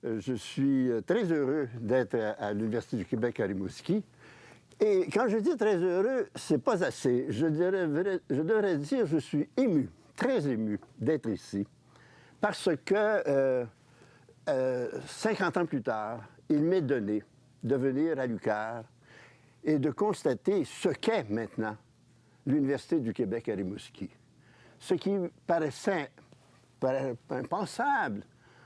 Je suis très heureux d'être à l'Université du Québec à Rimouski. Et quand je dis très heureux, c'est pas assez. Je devrais dire je suis ému, très ému d'être ici. Parce que 50 ans plus tard, il m'est donné de venir à l'UQAR et de constater ce qu'est maintenant l'Université du Québec à Rimouski. Ce qui paraissait impensable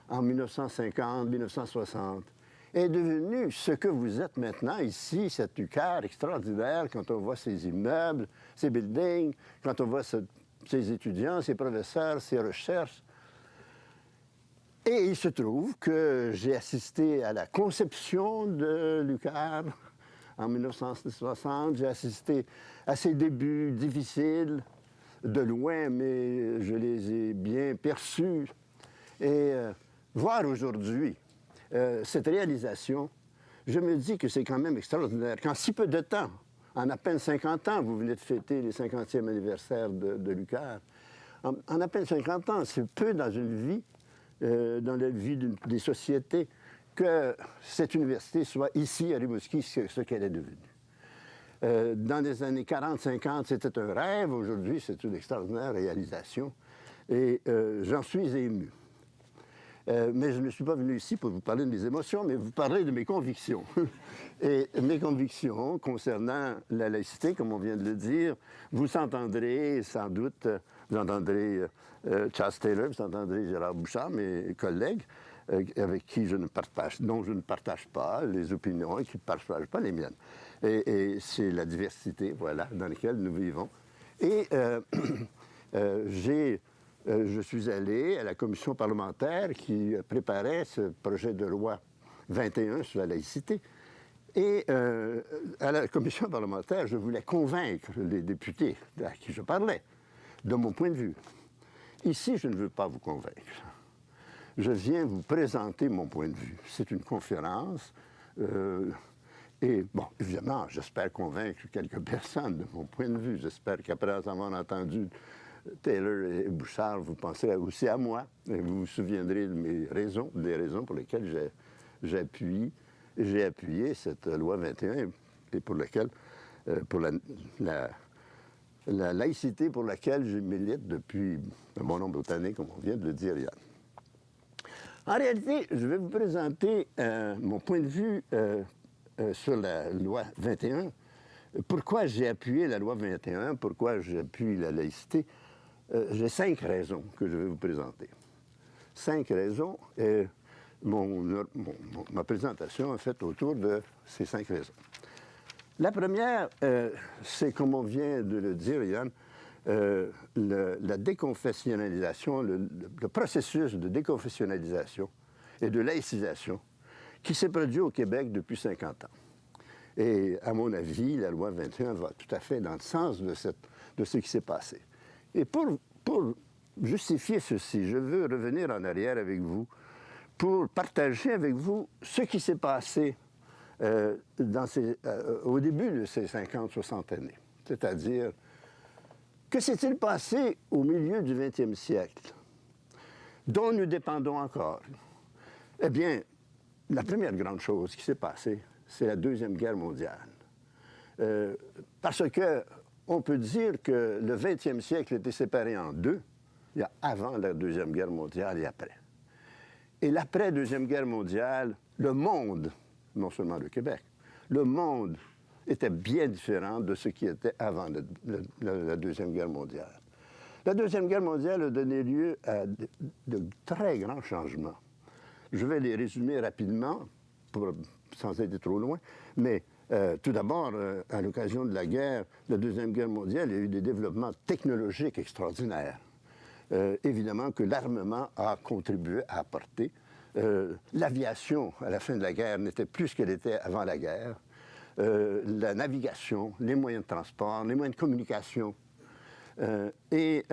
en 1950, 1960, est devenu ce que vous êtes maintenant ici, cette UQAR extraordinaire, quand on voit ces immeubles, ces buildings, quand on voit ces étudiants, ces professeurs, ces recherches. Et il se trouve que j'ai assisté à la conception de l'UQAR en 1960. J'ai assisté à ses débuts difficiles, de loin, mais je les ai bien perçus. Et voir aujourd'hui cette réalisation, je me dis que c'est quand même extraordinaire. Qu'en si peu de temps, en à peine 50 ans, vous venez de fêter les 50e anniversaire de l'UQAR. En à peine 50 ans, c'est peu dans une vie, dans la vie des sociétés, que cette université soit ici à Rimouski ce qu'elle est devenue. Dans les années 40-50, c'était un rêve. Aujourd'hui, c'est une extraordinaire réalisation. Et j'en suis ému. Mais je ne suis pas venu ici pour vous parler de mes émotions, mais vous parler de mes convictions. Et mes convictions concernant la laïcité, comme on vient de le dire, vous entendrez sans doute, vous entendrez Charles Taylor, vous entendrez Gérard Bouchard, mes collègues, avec qui dont je ne partage pas les opinions et qui ne partagent pas les miennes. Et c'est la diversité, voilà, dans laquelle nous vivons. Et je suis allé à la commission parlementaire qui préparait ce projet de loi 21 sur la laïcité. Et à la commission parlementaire, je voulais convaincre les députés à qui je parlais de mon point de vue. Ici, je ne veux pas vous convaincre. Je viens vous présenter mon point de vue. C'est une conférence. Et, bon, évidemment, j'espère convaincre quelques personnes de mon point de vue. J'espère qu'après avoir entendu Taylor et Bouchard, vous penserez aussi à moi. Et vous vous souviendrez de des raisons pour lesquelles j'ai appuyé cette loi 21 et pour laquelle, pour la laïcité pour laquelle je milite depuis un bon nombre d'années, comme on vient de le dire hier. En réalité, je vais vous présenter mon point de vue sur la loi 21. Pourquoi j'ai appuyé la loi 21? Pourquoi j'appuie la laïcité? J'ai 5 raisons que je vais vous présenter. 5 raisons, et ma présentation est faite autour de ces 5 raisons. La première, c'est, comme on vient de le dire, Yann, la déconfessionnalisation, le processus de déconfessionnalisation et de laïcisation qui s'est produit au Québec depuis 50 ans. Et à mon avis, la loi 21 va tout à fait dans le sens de ce qui s'est passé. Et pour justifier ceci, je veux revenir en arrière avec vous pour partager avec vous ce qui s'est passé au début de ces 50-60 années. C'est-à-dire, que s'est-il passé au milieu du 20e siècle, dont nous dépendons encore? Eh bien, la première grande chose qui s'est passée, c'est la Deuxième Guerre mondiale. Parce que on peut dire que le 20e siècle était séparé en deux. Il y a avant la Deuxième Guerre mondiale et après. Et l'après-Deuxième Guerre mondiale, le monde, non seulement le Québec, le monde était bien différent de ce qui était avant la Deuxième Guerre mondiale. La Deuxième Guerre mondiale a donné lieu à de très grands changements. Je vais les résumer rapidement, sans aller trop loin, mais tout d'abord, à l'occasion de la Deuxième Guerre mondiale, il y a eu des développements technologiques extraordinaires. Évidemment que l'armement a contribué à apporter. L'aviation, à la fin de la guerre, n'était plus ce qu'elle était avant la guerre. La navigation, les moyens de transport, les moyens de communication et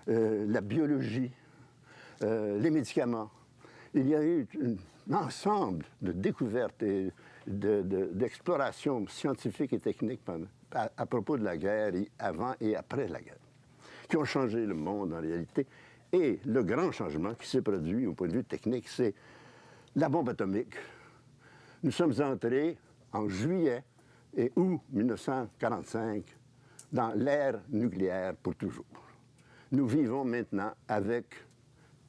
la biologie, les médicaments. Il y a eu un ensemble de découvertes et d'explorations scientifiques et techniques à propos de la guerre, avant et après la guerre, qui ont changé le monde en réalité. Et le grand changement qui s'est produit au point de vue technique, c'est la bombe atomique. Nous sommes entrés en juillet et août 1945 dans l'ère nucléaire pour toujours. Nous vivons maintenant avec,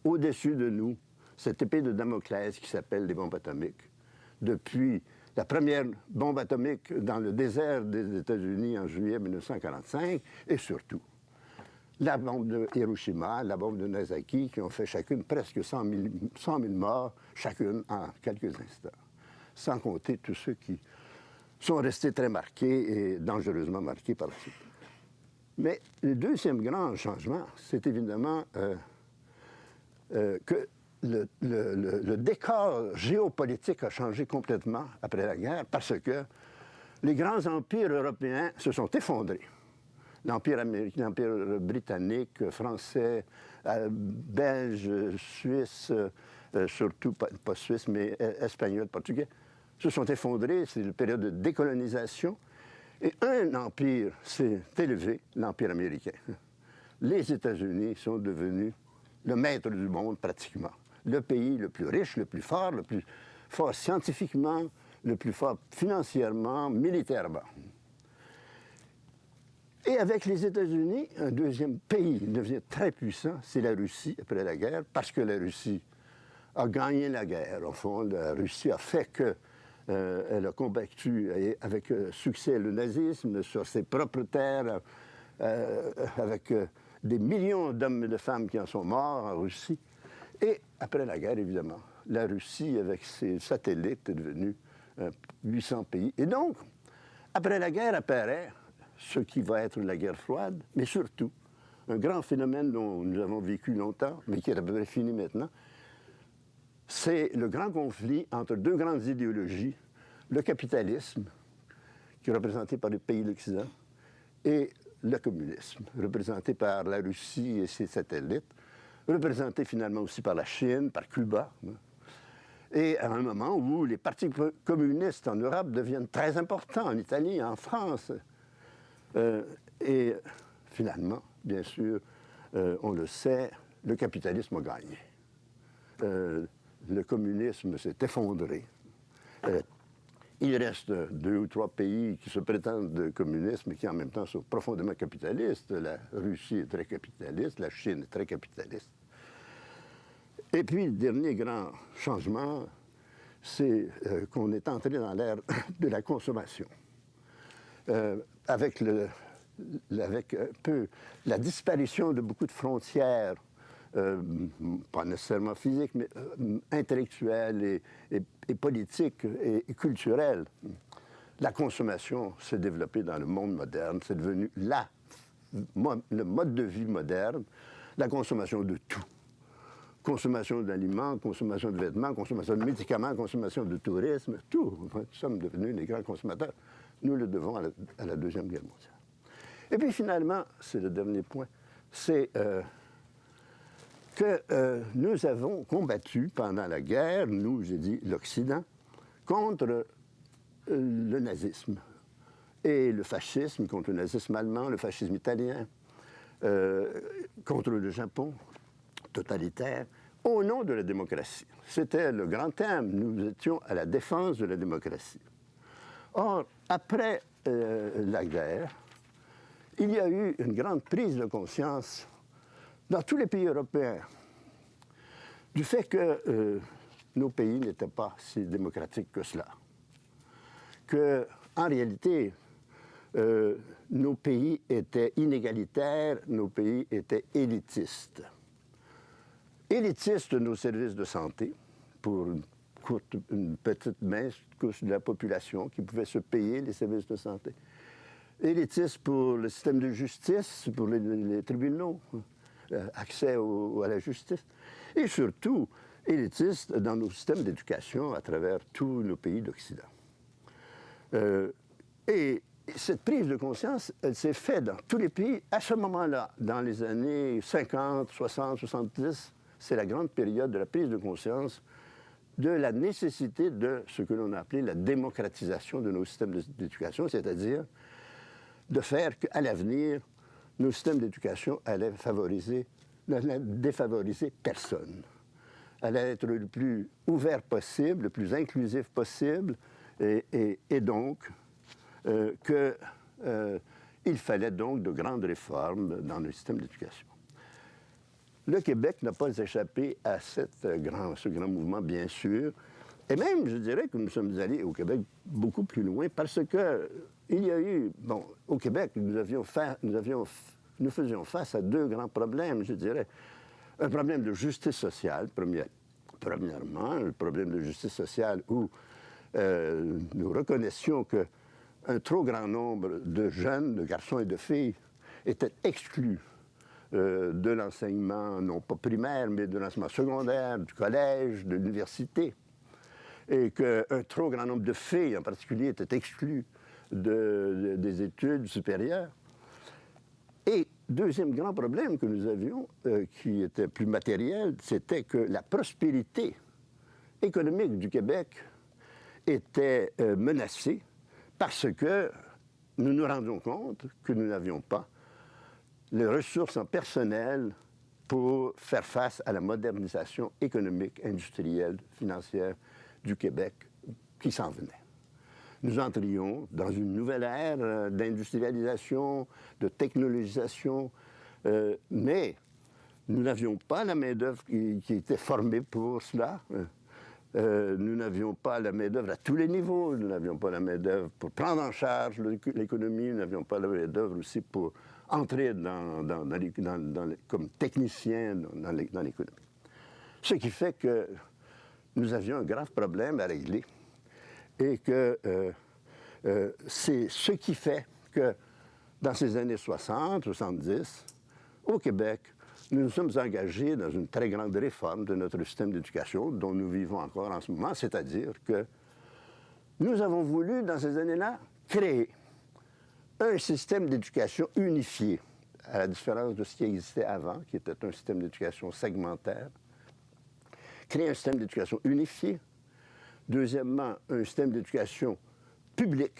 au-dessus de nous, cette épée de Damoclès qui s'appelle les bombes atomiques. Depuis la première bombe atomique dans le désert des États-Unis en juillet 1945, et surtout la bombe de Hiroshima, la bombe de Nagasaki, qui ont fait chacune presque 100 000 morts, chacune en quelques instants. Sans compter tous ceux qui sont restés très marqués et dangereusement marqués par la suite. Mais le deuxième grand changement, c'est évidemment que le décor géopolitique a changé complètement après la guerre parce que les grands empires européens se sont effondrés. L'Empire américain, l'Empire britannique, français, belge, suisse, surtout pas suisse, mais espagnol, portugais, se sont effondrés. C'est la période de décolonisation. Et un empire s'est élevé, l'Empire américain. Les États-Unis sont devenus le maître du monde pratiquement. Le pays le plus riche, le plus fort scientifiquement, le plus fort financièrement, militairement. Et avec les États-Unis, un deuxième pays devient très puissant, c'est la Russie après la guerre, parce que la Russie a gagné la guerre. Au fond, la Russie a fait que elle a combattu avec succès le nazisme sur ses propres terres, avec des millions d'hommes et de femmes qui en sont morts en Russie. Et après la guerre, évidemment, la Russie, avec ses satellites, est devenue 800 pays. Et donc, après la guerre apparaît ce qui va être la guerre froide, mais surtout, un grand phénomène dont nous avons vécu longtemps, mais qui est à peu près fini maintenant, c'est le grand conflit entre deux grandes idéologies, le capitalisme, qui est représenté par les pays de l'Occident, et le communisme, représenté par la Russie et ses satellites, représenté finalement aussi par la Chine, par Cuba. Et à un moment où les partis communistes en Europe deviennent très importants, en Italie, en France. Et finalement, bien sûr, on le sait, le capitalisme a gagné. Le communisme s'est effondré. Il reste 2 ou 3 pays qui se prétendent communistes, mais qui en même temps sont profondément capitalistes. La Russie est très capitaliste, la Chine est très capitaliste. Et puis, le dernier grand changement, c'est qu'on est entré dans l'ère de la consommation. Avec un peu la disparition de beaucoup de frontières, pas nécessairement physiques, mais intellectuelles et politiques et culturelles. La consommation s'est développée dans le monde moderne, c'est devenu le mode de vie moderne, la consommation de tout. Consommation d'aliments, consommation de vêtements, consommation de médicaments, consommation de tourisme, tout. Nous sommes devenus des grands consommateurs. Nous le devons à la Deuxième Guerre mondiale. Et puis finalement, c'est le dernier point, c'est que nous avons combattu pendant la guerre, nous, j'ai dit l'Occident, contre le nazisme et le fascisme, contre le nazisme allemand, le fascisme italien, contre le Japon totalitaire, au nom de la démocratie. C'était le grand thème. Nous étions à la défense de la démocratie. Or, après la guerre, il y a eu une grande prise de conscience dans tous les pays européens du fait que nos pays n'étaient pas si démocratiques que cela. Qu'en réalité, nos pays étaient inégalitaires, nos pays étaient élitistes. Élitistes, nos services de santé, pour une petite mince couche de la population qui pouvait se payer les services de santé. Élitistes pour le système de justice, pour les tribunaux, accès à la justice. Et surtout, élitistes dans nos systèmes d'éducation à travers tous nos pays d'Occident. Et cette prise de conscience, elle s'est faite dans tous les pays à ce moment-là, dans les années 50, 60, 70. C'est la grande période de la prise de conscience de la nécessité de ce que l'on a appelé la démocratisation de nos systèmes d'éducation, c'est-à-dire de faire qu'à l'avenir, nos systèmes d'éducation n'allaient défavoriser personne. allait être le plus ouvert possible, le plus inclusif possible, et donc qu'il fallait donc de grandes réformes dans le système d'éducation. Le Québec n'a pas échappé à ce grand mouvement, bien sûr, et même, je dirais que nous sommes allés au Québec beaucoup plus loin, parce que il y a eu, au Québec, nous faisions face à deux grands problèmes, je dirais. Un problème de justice sociale, premièrement, un problème de justice sociale où nous reconnaissions qu'un trop grand nombre de jeunes, de garçons et de filles, étaient exclus de l'enseignement, non pas primaire, mais de l'enseignement secondaire, du collège, de l'université, et qu'un trop grand nombre de filles, en particulier, étaient exclues des études supérieures. Et deuxième grand problème que nous avions, qui était plus matériel, c'était que la prospérité économique du Québec était menacée parce que nous nous rendions compte que nous n'avions pas les ressources en personnel pour faire face à la modernisation économique, industrielle, financière du Québec qui s'en venait. Nous entrions dans une nouvelle ère d'industrialisation, de technologisation, mais nous n'avions pas la main-d'œuvre qui était formée pour cela. Nous n'avions pas la main-d'œuvre à tous les niveaux. Nous n'avions pas la main-d'œuvre pour prendre en charge l'économie. Nous n'avions pas la main-d'œuvre aussi pour entrer comme technicien dans l'économie. Ce qui fait que nous avions un grave problème à régler. Et que c'est ce qui fait que dans ces années 60, 70, au Québec, nous nous sommes engagés dans une très grande réforme de notre système d'éducation dont nous vivons encore en ce moment, c'est-à-dire que nous avons voulu, dans ces années-là, créer un système d'éducation unifié, à la différence de ce qui existait avant, qui était un système d'éducation segmentaire. Créer un système d'éducation unifié. Deuxièmement, un système d'éducation public,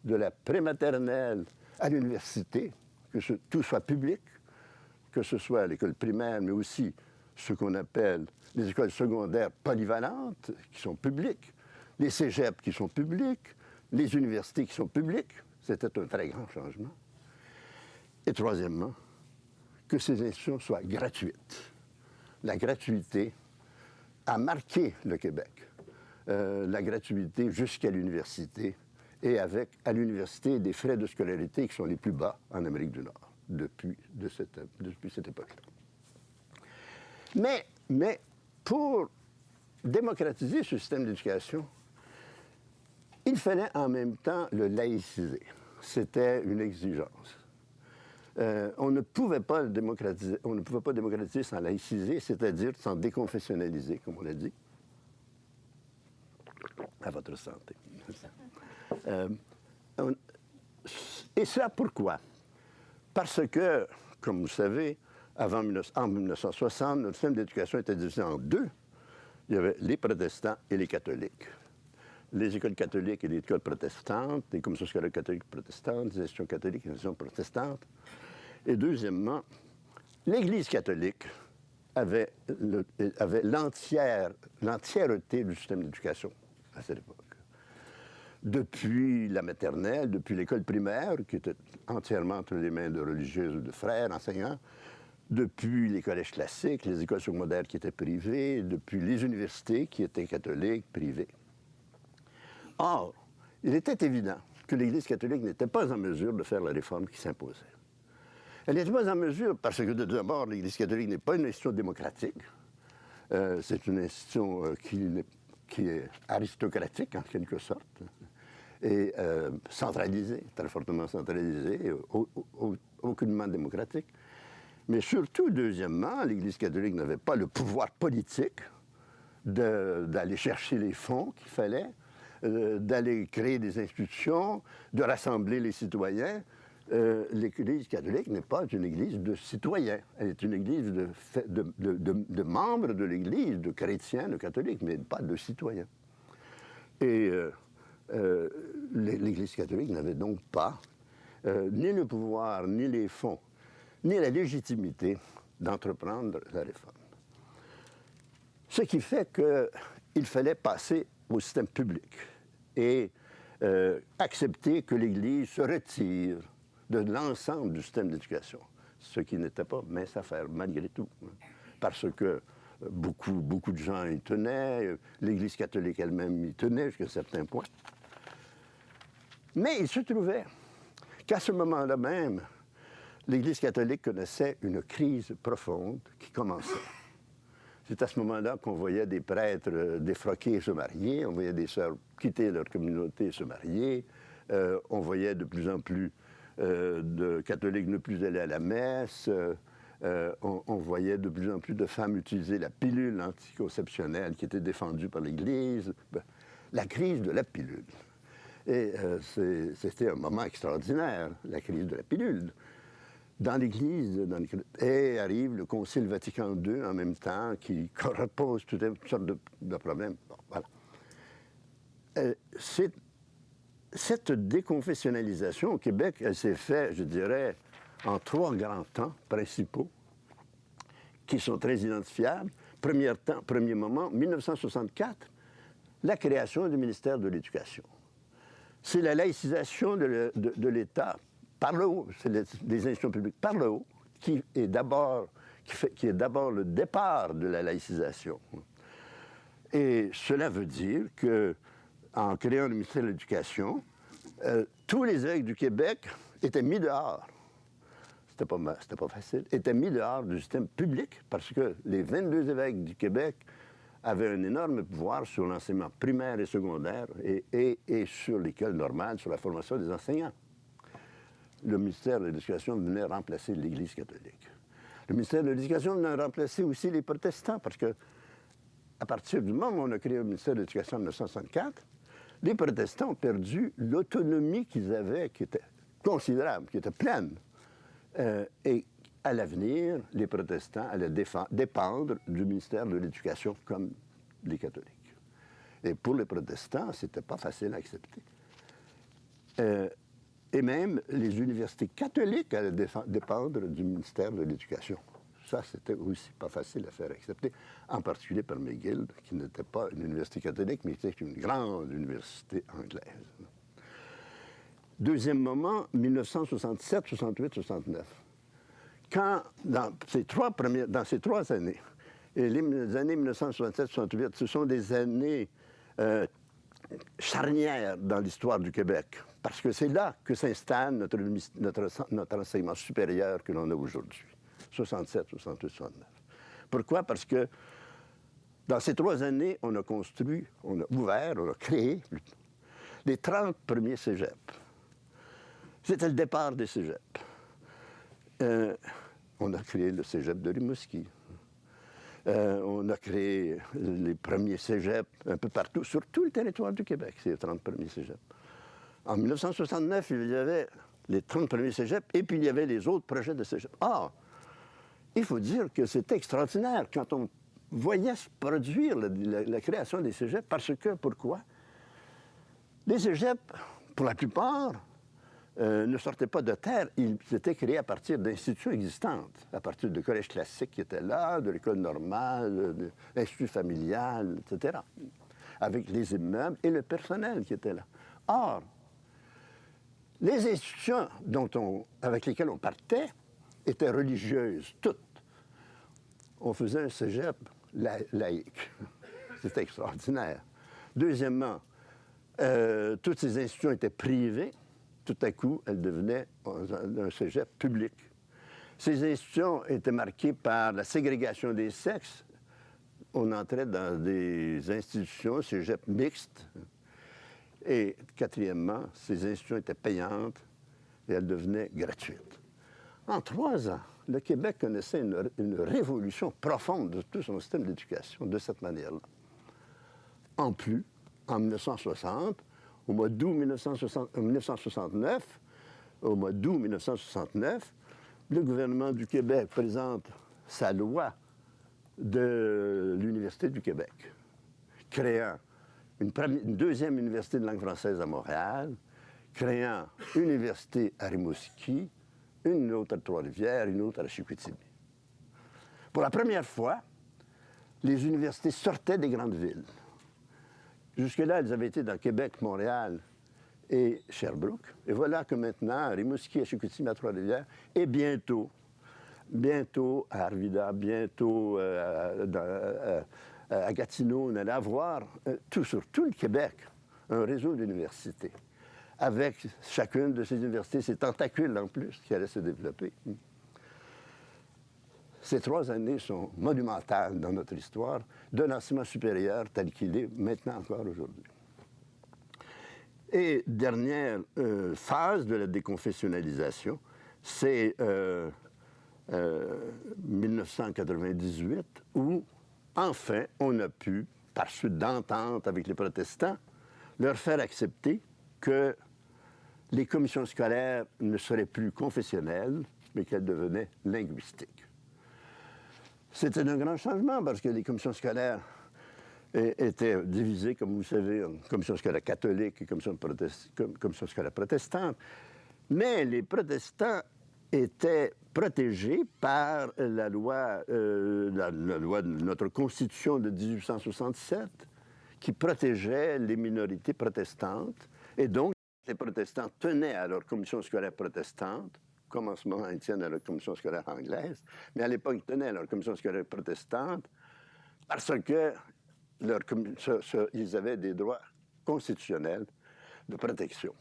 de la prématernelle à l'université, que tout soit public, que ce soit à l'école primaire, mais aussi ce qu'on appelle les écoles secondaires polyvalentes, qui sont publiques, les cégeps qui sont publics, les universités qui sont publiques. C'était un très grand changement. Et troisièmement, que ces institutions soient gratuites. La gratuité a marqué le Québec. La gratuité jusqu'à l'université, et avec, à l'université, des frais de scolarité qui sont les plus bas en Amérique du Nord depuis cette époque-là. Mais pour démocratiser ce système d'éducation, il fallait en même temps le laïciser. C'était une exigence. On ne pouvait pas démocratiser sans laïciser, c'est-à-dire sans déconfessionnaliser, comme on l'a dit. À votre santé. Et ça, pourquoi? Parce que, comme vous savez, en 1960, notre système d'éducation était divisé en deux. Il y avait les protestants et les catholiques. Les écoles catholiques et les écoles protestantes, les commissions scolaires catholiques protestantes, les institutions catholiques et les institutions protestantes. Et deuxièmement, l'Église catholique avait l'entièreté du système d'éducation à cette époque. Depuis la maternelle, depuis l'école primaire, qui était entièrement entre les mains de religieuses ou de frères enseignants, depuis les collèges classiques, les écoles secondaires qui étaient privées, depuis les universités qui étaient catholiques, privées. Or, il était évident que l'Église catholique n'était pas en mesure de faire la réforme qui s'imposait. Elle n'était pas en mesure parce que, d'abord, l'Église catholique n'est pas une institution démocratique. C'est une institution qui est aristocratique, en quelque sorte, et centralisée, très fortement centralisée, aucunement démocratique. Mais surtout, deuxièmement, l'Église catholique n'avait pas le pouvoir politique d'aller chercher les fonds qu'il fallait, d'aller créer des institutions, de rassembler les citoyens. L'Église catholique n'est pas une église de citoyens. Elle est une église de membres de l'Église, de chrétiens, de catholiques, mais pas de citoyens. Et l'Église catholique n'avait donc pas ni le pouvoir, ni les fonds, ni la légitimité d'entreprendre la réforme. Ce qui fait qu'il fallait passer au système public et accepter que l'Église se retire de l'ensemble du système d'éducation, ce qui n'était pas mince affaire, malgré tout, parce que beaucoup de gens y tenaient, l'Église catholique elle-même y tenait jusqu'à un certain point. Mais il se trouvait qu'à ce moment-là même, l'Église catholique connaissait une crise profonde qui commençait. C'est à ce moment-là qu'on voyait des prêtres défroquer et se marier, on voyait des sœurs quitter leur communauté et se marier, on voyait de plus en plus de catholiques ne plus aller à la messe, on voyait de plus en plus de femmes utiliser la pilule anticonceptionnelle qui était défendue par l'Église. La crise de la pilule. Et c'était un moment extraordinaire, la crise de la pilule. Dans l'Église, et arrive le Concile Vatican II en même temps, qui repose toutes sortes de problèmes. Bon, voilà. Cette déconfessionnalisation au Québec, elle s'est faite, je dirais, en 3 grands temps principaux, qui sont très identifiables. Premier moment, 1964, la création du ministère de l'Éducation. C'est la laïcisation de l'État par le haut, c'est des institutions publiques par le haut, qui est d'abord le départ de la laïcisation. Et cela veut dire qu'en créant le ministère de l'Éducation, tous les évêques du Québec étaient mis dehors. C'était pas facile. Étaient mis dehors du système public parce que les 22 évêques du Québec avaient un énorme pouvoir sur l'enseignement primaire et secondaire et sur l'école normale, sur la formation des enseignants. Le ministère de l'Éducation venait remplacer l'Église catholique. Le ministère de l'Éducation venait remplacer aussi les protestants, parce que à partir du moment où on a créé le ministère de l'Éducation en 1964, les protestants ont perdu l'autonomie qu'ils avaient, qui était considérable, qui était pleine. Et à l'avenir, les protestants allaient dépendre du ministère de l'Éducation comme les catholiques. Et pour les protestants, c'était pas facile à accepter. Et même les universités catholiques allaient dépendre du ministère de l'Éducation. Ça, c'était aussi pas facile à faire accepter, en particulier par McGill, qui n'était pas une université catholique, mais qui était une grande université anglaise. Deuxième moment, 1967, 68, 69. Quand, dans ces 3 années, et les années 1967-68, ce sont des années charnières dans l'histoire du Québec, parce que c'est là que s'installe notre enseignement supérieur que l'on a aujourd'hui, 67, 68, 69. Pourquoi? Parce que dans ces 3 années, on a construit, on a ouvert, on a créé les 30 premiers cégeps. C'était le départ des cégeps. On a créé le cégep de Rimouski. On a créé les premiers cégeps un peu partout, sur tout le territoire du Québec, ces 30 premiers cégeps. En 1969, il y avait les 30 premiers cégeps et puis il y avait les autres projets de cégep. Or, il faut dire que c'est extraordinaire quand on voyait se produire la création des cégeps, parce que, pourquoi? Les cégeps, pour la plupart, ne sortaient pas de terre. Ils étaient créés à partir d'institutions existantes, à partir de collèges classiques qui étaient là, de l'école normale, de l'institut familial, etc., avec les immeubles et le personnel qui était là. Or, les institutions avec lesquelles on partait étaient religieuses, toutes. On faisait un cégep laïque. C'était extraordinaire. Deuxièmement, toutes ces institutions étaient privées. Tout à coup, elles devenaient un cégep public. Ces institutions étaient marquées par la ségrégation des sexes. On entrait dans des institutions, cégep mixtes. Et quatrièmement, ces institutions étaient payantes et elles devenaient gratuites. En 3 ans, le Québec connaissait une révolution profonde de tout son système d'éducation de cette manière-là. En plus, en 1960, au mois d'août 1969, le gouvernement du Québec présente sa loi de l'Université du Québec, créant une deuxième université de langue française à Montréal, créant une université à Rimouski, une autre à Trois-Rivières, une autre à Chicoutimi. Pour la première fois, les universités sortaient des grandes villes. Jusque-là, elles avaient été dans Québec, Montréal et Sherbrooke. Et voilà que maintenant, à Rimouski, à Chicoutimi, à Trois-Rivières, et bientôt à Arvida, bientôt à Gatineau, on allait avoir, sur tout le Québec, un réseau d'universités, avec chacune de ces universités, ces tentacules en plus qui allaient se développer. Ces 3 années sont monumentales dans notre histoire de l'enseignement supérieur tel qu'il est maintenant encore aujourd'hui. Et dernière phase de la déconfessionnalisation, c'est 1998, où enfin on a pu, par suite d'entente avec les protestants, leur faire accepter que les commissions scolaires ne seraient plus confessionnelles, mais qu'elles devenaient linguistiques. C'était un grand changement parce que les commissions scolaires étaient divisées, comme vous savez, en commissions scolaires catholiques et commissions scolaires protestantes. Mais les protestants étaient protégés par la loi de notre Constitution de 1867 qui protégeait les minorités protestantes. Et donc, les protestants tenaient à leur commission scolaire protestante, comme en ce moment ils tiennent à leur commission scolaire anglaise, mais à l'époque, ils tenaient à leur commission scolaire protestante parce que ils avaient des droits constitutionnels de protection.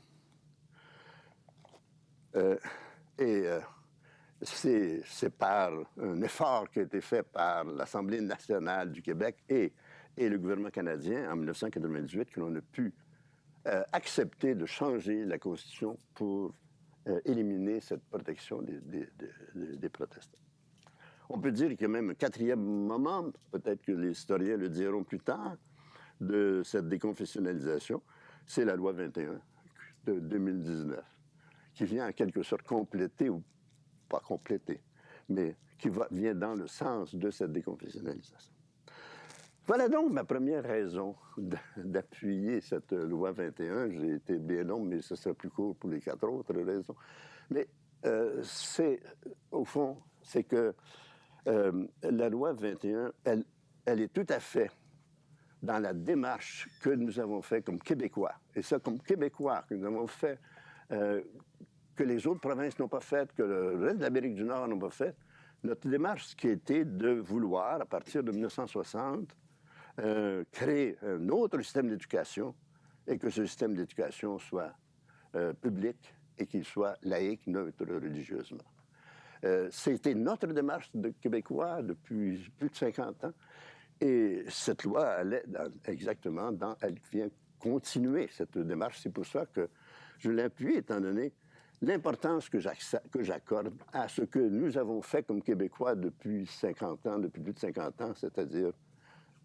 C'est par un effort qui a été fait par l'Assemblée nationale du Québec et le gouvernement canadien en 1998 que l'on a pu accepter de changer la Constitution pour éliminer cette protection des protestants. On peut dire qu'il y a même un 4e moment, peut-être que les historiens le diront plus tard, de cette déconfessionnalisation, c'est la loi 21 de 2019, qui vient en quelque sorte compléter, ou pas compléter, mais qui vient dans le sens de cette déconfessionnalisation. Voilà donc ma première raison d'appuyer cette loi 21. J'ai été bien long, mais ce sera plus court pour les 4 autres raisons. Mais au fond, c'est que la loi 21, elle est tout à fait dans la démarche que nous avons fait comme Québécois. Et ça, comme Québécois, que nous avons fait, que les autres provinces n'ont pas fait, que le reste de l'Amérique du Nord n'ont pas fait, notre démarche, ce qui a été de vouloir, à partir de 1960, créer un autre système d'éducation et que ce système d'éducation soit public et qu'il soit laïque, neutre religieusement. C'était notre démarche de Québécois depuis plus de 50 ans. Et cette loi, elle vient continuer cette démarche. C'est pour ça que je l'appuie, étant donné l'importance que j'accorde à ce que nous avons fait comme Québécois depuis 50 ans, depuis plus de 50 ans, c'est-à-dire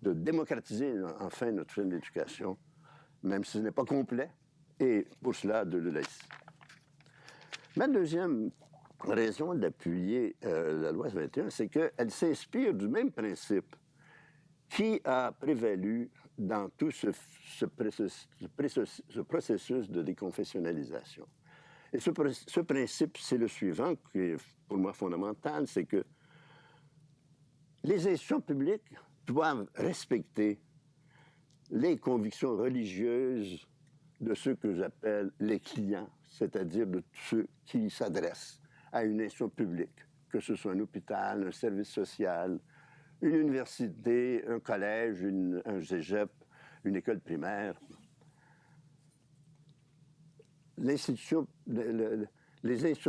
de démocratiser enfin notre système d'éducation, même si ce n'est pas complet, et pour cela, de le laisser. Ma deuxième raison d'appuyer la loi 21, c'est qu'elle s'inspire du même principe qui a prévalu dans tout ce processus de déconfessionnalisation. Et ce principe, c'est le suivant, qui est pour moi fondamental, c'est que les institutions publiques doivent respecter les convictions religieuses de ceux que j'appelle les clients, c'est-à-dire de ceux qui s'adressent à une institution publique, que ce soit un hôpital, un service social, une université, un collège, un cégep, une école primaire. Les institutions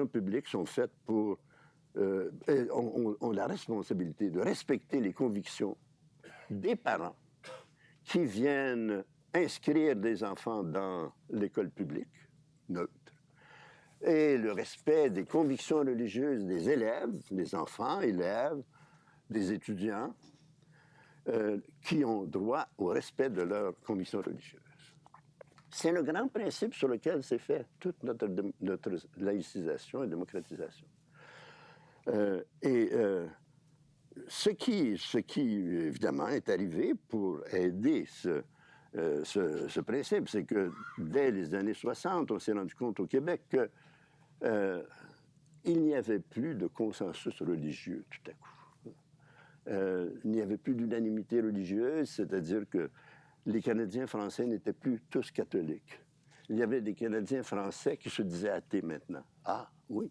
publiques sont faites pour... ont la responsabilité de respecter les convictions des parents qui viennent inscrire des enfants dans l'école publique, neutre, et le respect des convictions religieuses des élèves, des enfants, élèves, des étudiants, qui ont droit au respect de leurs convictions religieuses. C'est le grand principe sur lequel s'est fait toute notre laïcisation et démocratisation. Ce qui, évidemment, est arrivé pour aider ce principe, c'est que dès les années 60, on s'est rendu compte au Québec qu'il n'y avait plus de consensus religieux tout à coup. il n'y avait plus d'unanimité religieuse, c'est-à-dire que les Canadiens français n'étaient plus tous catholiques. Il y avait des Canadiens français qui se disaient athées maintenant. Ah, oui.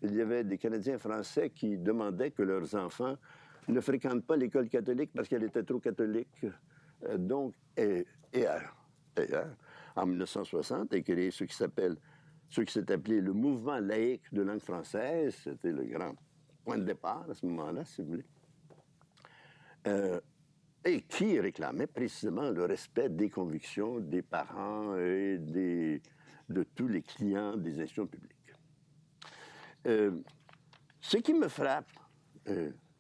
Il y avait des Canadiens français qui demandaient que leurs enfants ne fréquentent pas l'école catholique parce qu'elle était trop catholique. Donc, d'ailleurs, en 1960, est créé ce qui s'est appelé le mouvement laïque de langue française. C'était le grand point de départ à ce moment-là, si vous voulez. Et qui réclamait précisément le respect des convictions des parents et de tous les clients des institutions publiques. Ce qui me frappe,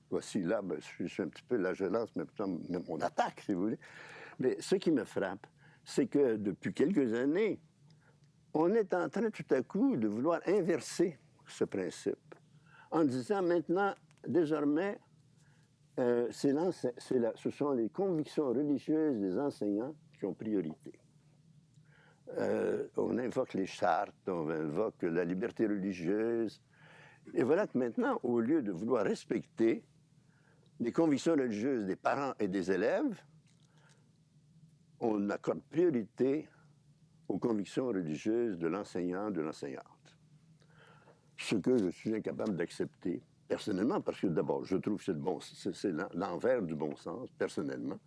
voici là, je suis un petit peu là, je lance mon attaque, si vous voulez, mais ce qui me frappe, c'est que depuis quelques années, on est en train tout à coup de vouloir inverser ce principe en disant maintenant, désormais, ce sont les convictions religieuses des enseignants qui ont priorité. On invoque les chartes, on invoque la liberté religieuse. Et voilà que maintenant, au lieu de vouloir respecter les convictions religieuses des parents et des élèves, on accorde priorité aux convictions religieuses de l'enseignant, de l'enseignante. Ce que je suis incapable d'accepter, personnellement, parce que d'abord, je trouve que c'est l'envers du bon sens, personnellement.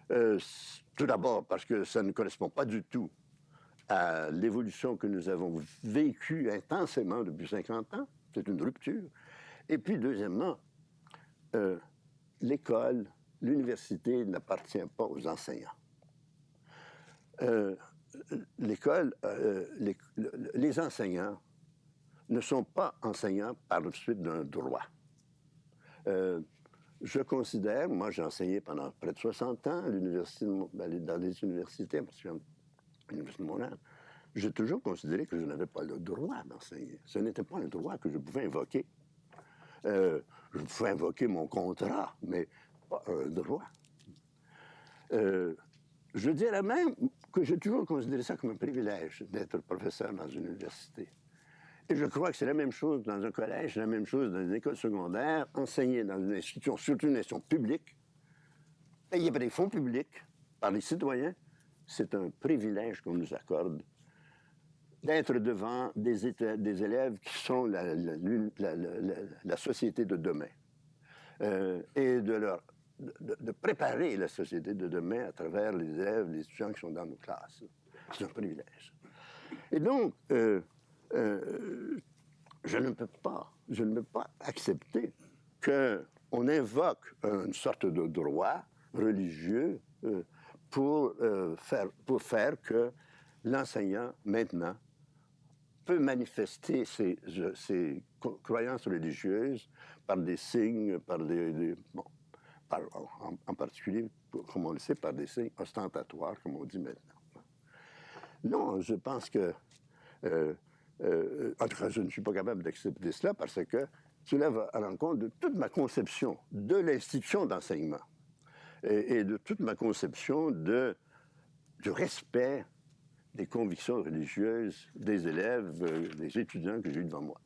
Tout d'abord, parce que ça ne correspond pas du tout à l'évolution que nous avons vécue intensément depuis 50 ans. C'est une rupture. Et puis, deuxièmement, l'école, l'université n'appartient pas aux enseignants. L'école, les enseignants ne sont pas enseignants par la suite d'un droit. Je considère, moi j'ai enseigné pendant près de 60 ans à l'université dans les universités, parce que l'Université de Montréal, j'ai toujours considéré que je n'avais pas le droit d'enseigner. Ce n'était pas un droit que je pouvais invoquer. Je pouvais invoquer mon contrat, mais pas un droit. Je dirais même que j'ai toujours considéré ça comme un privilège d'être professeur dans une université. Et je crois que c'est la même chose dans un collège, la même chose dans une école secondaire, enseigner dans une institution, surtout une institution publique, payée par des fonds publics, par les citoyens, c'est un privilège qu'on nous accorde d'être devant des élèves qui sont la société de demain. Et de préparer la société de demain à travers les élèves, les étudiants qui sont dans nos classes. C'est un privilège. Et donc, je ne peux pas accepter qu'on invoque une sorte de droit religieux pour faire que l'enseignant, maintenant, peut manifester ses croyances religieuses par des signes, en particulier, comme on le sait, par des signes ostentatoires, comme on dit maintenant. Non, je pense que en tout cas, je ne suis pas capable d'accepter cela parce que cela va à l'encontre de toute ma conception de l'institution d'enseignement et de toute ma conception du respect des convictions religieuses des élèves, des étudiants que j'ai eu devant moi.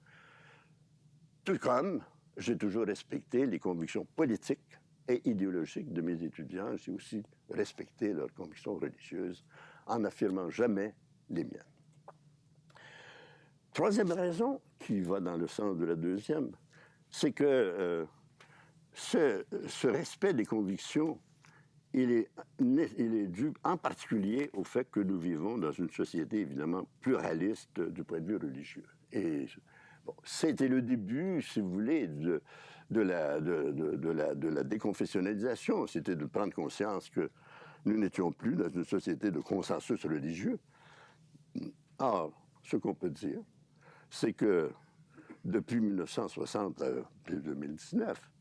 Tout comme j'ai toujours respecté les convictions politiques et idéologiques de mes étudiants, j'ai aussi respecté leurs convictions religieuses en n'affirmant jamais les miennes. Troisième raison, qui va dans le sens de la deuxième, c'est que ce respect des convictions, il est dû en particulier au fait que nous vivons dans une société évidemment pluraliste du point de vue religieux. Et bon, c'était le début, si vous voulez, de la déconfessionnalisation. C'était de prendre conscience que nous n'étions plus dans une société de consensus religieux. Or, ce qu'on peut dire, c'est que depuis 1960 à 2019,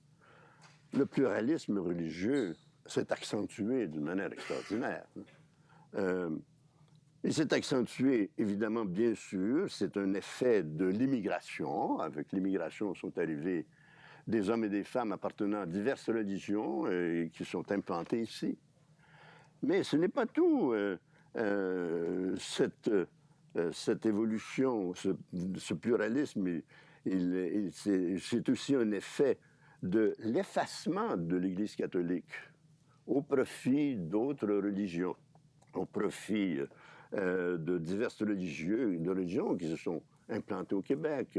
le pluralisme religieux s'est accentué d'une manière extraordinaire. Il s'est accentué, évidemment, bien sûr, c'est un effet de l'immigration. Avec l'immigration sont arrivés des hommes et des femmes appartenant à diverses religions et qui sont implantés ici. Mais ce n'est pas tout. Cette évolution, ce pluralisme, c'est aussi un effet de l'effacement de l'Église catholique au profit d'autres religions, au profit de diverses religions qui se sont implantées au Québec,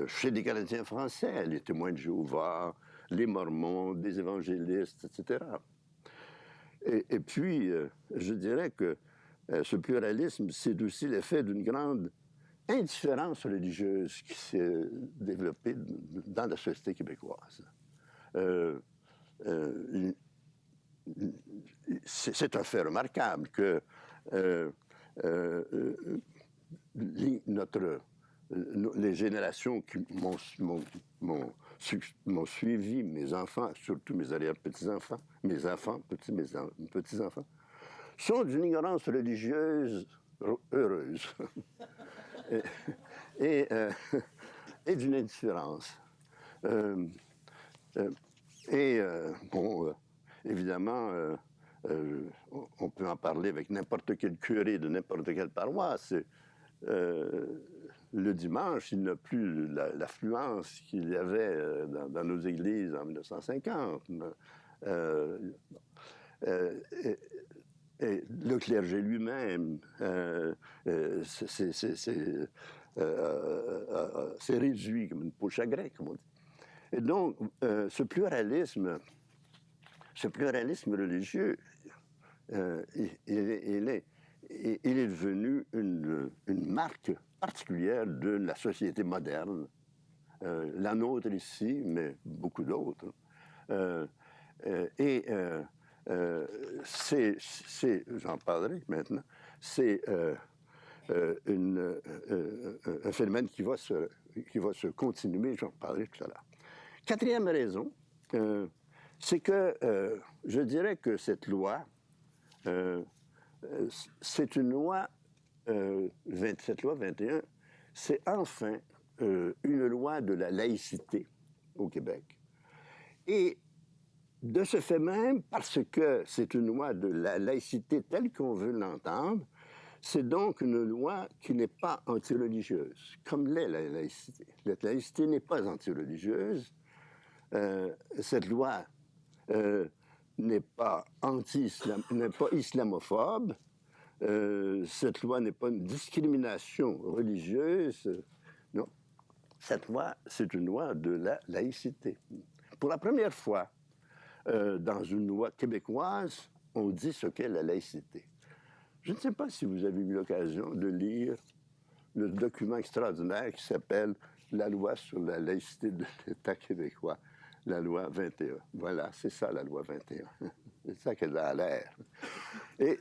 chez des Canadiens français, les témoins de Jéhovah, les Mormons, des évangélistes, etc. Et puis, je dirais que ce pluralisme, c'est aussi l'effet d'une grande indifférence religieuse qui s'est développée dans la société québécoise. C'est un fait remarquable que les générations qui m'ont suivi, mes enfants, surtout mes arrière-petits-enfants, mes enfants, petits-enfants, sont d'une ignorance religieuse heureuse et d'une indifférence. Évidemment, on peut en parler avec n'importe quel curé de n'importe quelle paroisse. Le dimanche, il n'a plus l'affluence qu'il y avait dans nos églises en 1950. Et le clergé lui-même s'est réduit comme une peau chagrin, comme on dit. Et donc, ce pluralisme religieux, il est devenu une marque particulière de la société moderne, la nôtre ici, mais beaucoup d'autres. J'en parlerai maintenant, c'est un phénomène qui va se continuer, j'en parlerai tout à l'heure. Quatrième raison, c'est que je dirais que cette loi, c'est une loi, cette loi 21, c'est enfin une loi de la laïcité au Québec. Et de ce fait même, parce que c'est une loi de la laïcité telle qu'on veut l'entendre, c'est donc une loi qui n'est pas antireligieuse, comme l'est la laïcité. La laïcité n'est pas antireligieuse. Cette loi n'est pas n'est pas islamophobe. Cette loi n'est pas une discrimination religieuse. Non. Cette loi, c'est une loi de la laïcité. Pour la première fois, dans une loi québécoise, on dit ce qu'est la laïcité. Je ne sais pas si vous avez eu l'occasion de lire le document extraordinaire qui s'appelle « La loi sur la laïcité de l'État québécois », la loi 21. Voilà, c'est ça la loi 21. C'est ça qu'elle a l'air. Et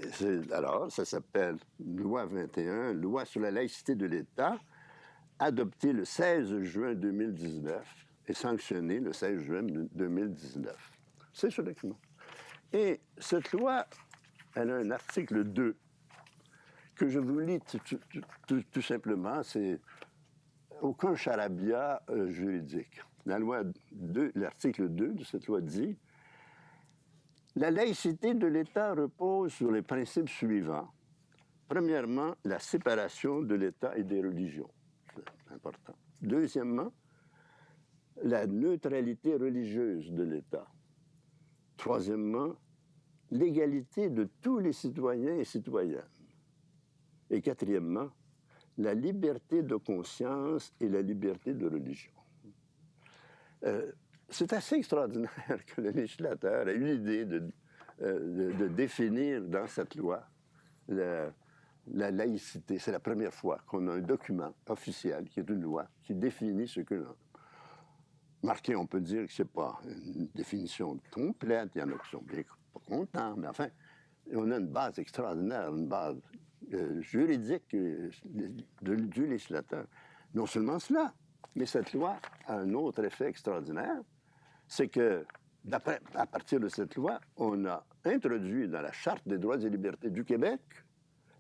alors, ça s'appelle loi 21, loi sur la laïcité de l'État, adoptée le 16 juin 2019 et sanctionnée le 16 juin 2019. C'est ce document. Et cette loi, elle a un article 2 que je vous lis tout simplement. C'est aucun charabia juridique. L'article 2 de cette loi dit « La laïcité de l'État repose sur les principes suivants. Premièrement, la séparation de l'État et des religions. C'est important. Deuxièmement, la neutralité religieuse de l'État. Troisièmement, l'égalité de tous les citoyens et citoyennes. Et quatrièmement, la liberté de conscience et la liberté de religion. » C'est assez extraordinaire que le législateur ait eu l'idée de définir dans cette loi la laïcité. C'est la première fois qu'on a un document officiel qui est une loi qui définit ce que l'on... Marqué, on peut dire que ce n'est pas une définition complète, il y en a qui sont bien pas contents, mais enfin, on a une base extraordinaire, une base juridique du législateur. Non seulement cela, mais cette loi a un autre effet extraordinaire, c'est que, à partir de cette loi, on a introduit dans la Charte des droits et libertés du Québec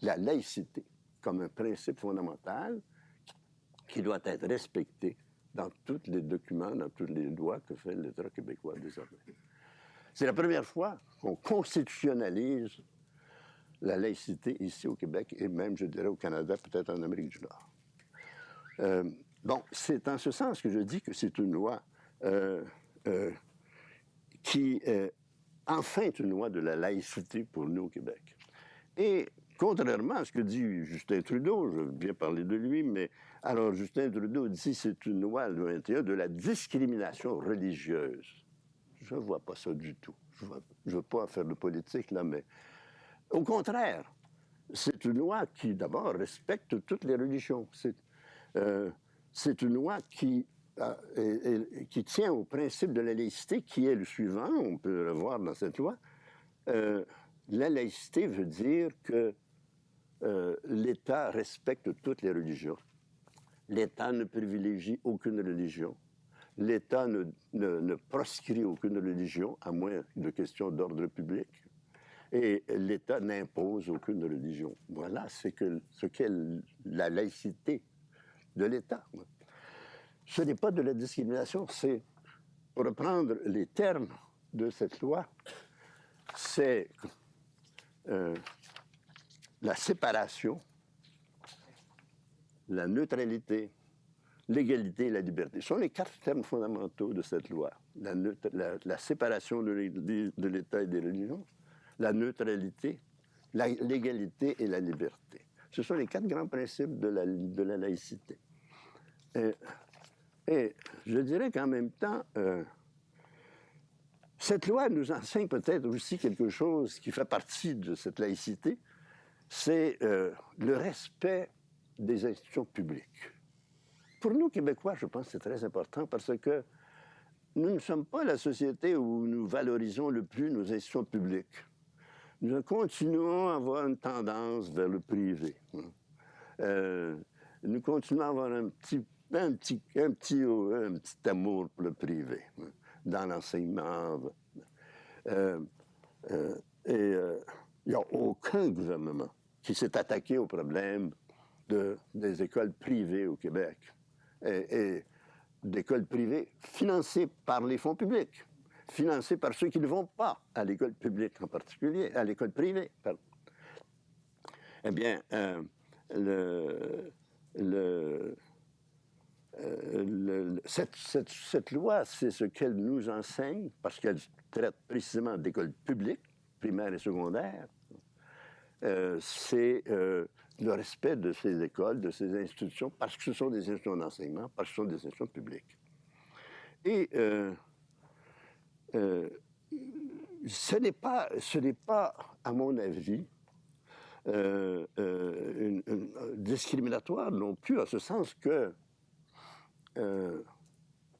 la laïcité comme un principe fondamental qui doit être respecté dans tous les documents, dans toutes les lois que fait l'État québécois désormais. C'est la première fois qu'on constitutionnalise la laïcité ici au Québec et même, je dirais, au Canada, peut-être en Amérique du Nord. Bon, c'est en ce sens que je dis que c'est une loi qui enfreint une loi de la laïcité pour nous au Québec. Et contrairement à ce que dit Justin Trudeau, je veux bien parler de lui, mais alors Justin Trudeau dit que c'est une loi, le 21, de la discrimination religieuse. Je ne vois pas ça du tout. Je ne veux pas faire de politique, là, mais au contraire, c'est une loi qui, d'abord, respecte toutes les religions. C'est une loi qui tient au principe de la laïcité, qui est le suivant, on peut le voir dans cette loi. La laïcité veut dire que l'État respecte toutes les religions. L'État ne privilégie aucune religion. L'État ne proscrit aucune religion, à moins de questions d'ordre public. Et l'État n'impose aucune religion. Voilà ce qu'est la laïcité de l'État. Ce n'est pas de la discrimination, c'est, pour reprendre les termes de cette loi, c'est la séparation, la neutralité, l'égalité et la liberté. Ce sont les 4 termes fondamentaux de cette loi. La séparation de l'État et des religions, la neutralité, l'égalité et la liberté. Ce sont les 4 grands principes de la laïcité. Et je dirais qu'en même temps, cette loi nous enseigne peut-être aussi quelque chose qui fait partie de cette laïcité, c'est le respect des institutions publiques. Pour nous, Québécois, je pense que c'est très important parce que nous ne sommes pas la société où nous valorisons le plus nos institutions publiques. Nous continuons à avoir une tendance vers le privé. Nous continuons à avoir un petit amour pour le privé, dans l'enseignement. Il n'y a aucun gouvernement qui s'est attaqué au problème des écoles privées au Québec. Et d'écoles privées financées par les fonds publics, financées par ceux qui ne vont pas à l'école publique en particulier, à l'école privée. Pardon. Eh bien, cette loi, c'est ce qu'elle nous enseigne, parce qu'elle traite précisément d'écoles publiques, primaires et secondaires. C'est le respect de ces écoles, de ces institutions, parce que ce sont des institutions d'enseignement, parce que ce sont des institutions publiques. Et ce n'est pas, à mon avis, discriminatoire non plus, en ce sens que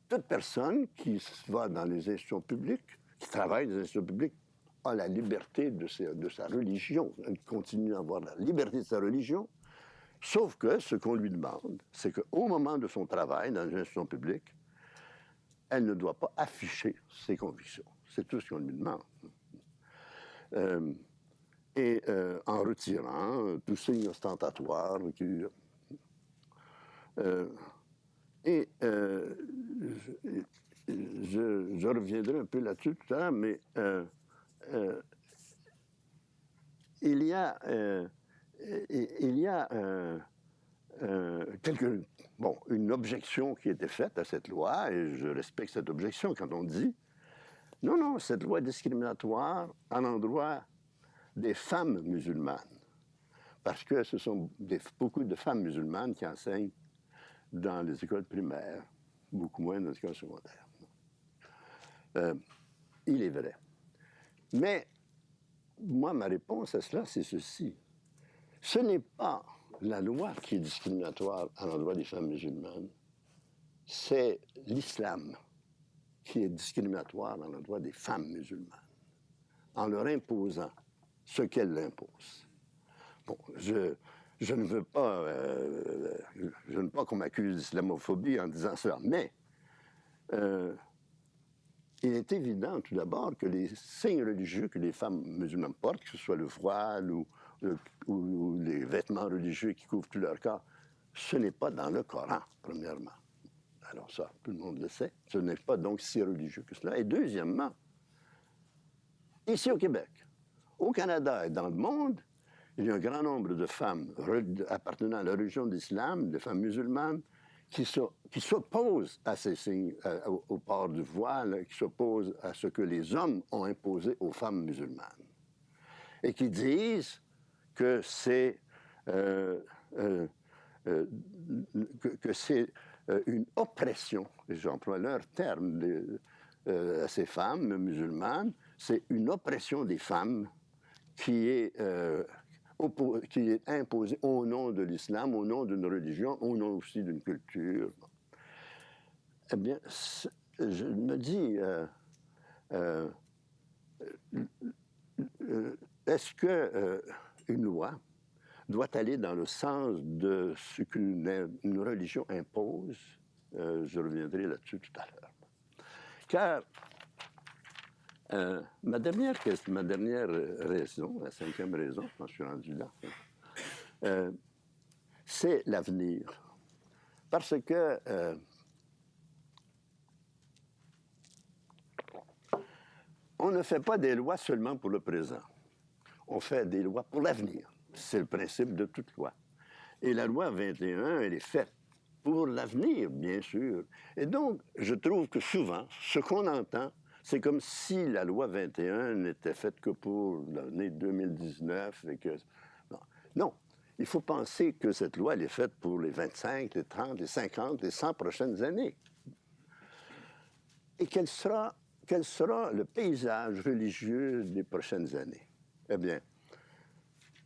toute personne qui va dans les institutions publiques, qui travaille dans les institutions publiques, a la liberté de sa religion. Elle continue à avoir la liberté de sa religion, sauf que ce qu'on lui demande, c'est qu'au moment de son travail dans une institution publique, elle ne doit pas afficher ses convictions. C'est tout ce qu'on lui demande. En retirant tout signe ostentatoire. Je reviendrai un peu là-dessus tout à l'heure, mais il y a une objection qui a été faite à cette loi, et je respecte cette objection quand on dit non, cette loi est discriminatoire à l'endroit des femmes musulmanes, parce que ce sont beaucoup de femmes musulmanes qui enseignent dans les écoles primaires, beaucoup moins dans les écoles secondaires. Il est vrai. Mais moi, ma réponse à cela, c'est ceci. Ce n'est pas la loi qui est discriminatoire à l'endroit des femmes musulmanes, c'est l'islam qui est discriminatoire à l'endroit des femmes musulmanes, en leur imposant ce qu'elles imposent. Bon, je ne veux pas qu'on m'accuse d'islamophobie en disant ça, mais il est évident tout d'abord que les signes religieux que les femmes musulmanes portent, que ce soit le voile ou les vêtements religieux qui couvrent tout leur corps, ce n'est pas dans le Coran, premièrement. Alors ça, tout le monde le sait. Ce n'est pas donc si religieux que cela. Et deuxièmement, ici au Québec, au Canada et dans le monde, il y a un grand nombre de femmes appartenant à la religion de l'islam, de femmes musulmanes, qui s'opposent à ces signes, au port du voile, qui s'opposent à ce que les hommes ont imposé aux femmes musulmanes. Et qui disent que c'est une oppression, j'emploie leur terme, à ces femmes musulmanes, c'est une oppression des femmes qui est imposée au nom de l'islam, au nom d'une religion, au nom aussi d'une culture. Eh bien, je me dis, est-ce qu'une loi doit aller dans le sens de ce qu'une religion impose? Je reviendrai là-dessus tout à l'heure. Car ma dernière raison, la cinquième raison, quand je suis rendu là, c'est l'avenir. Parce que on ne fait pas des lois seulement pour le présent. On fait des lois pour l'avenir. C'est le principe de toute loi. Et la loi 21, elle est faite pour l'avenir, bien sûr. Et donc, je trouve que souvent, ce qu'on entend, c'est comme si la loi 21 n'était faite que pour l'année 2019 et que... Non, il faut penser que cette loi, elle est faite pour les 25, les 30, les 50, les 100 prochaines années. Et quel sera le paysage religieux des prochaines années? Eh bien,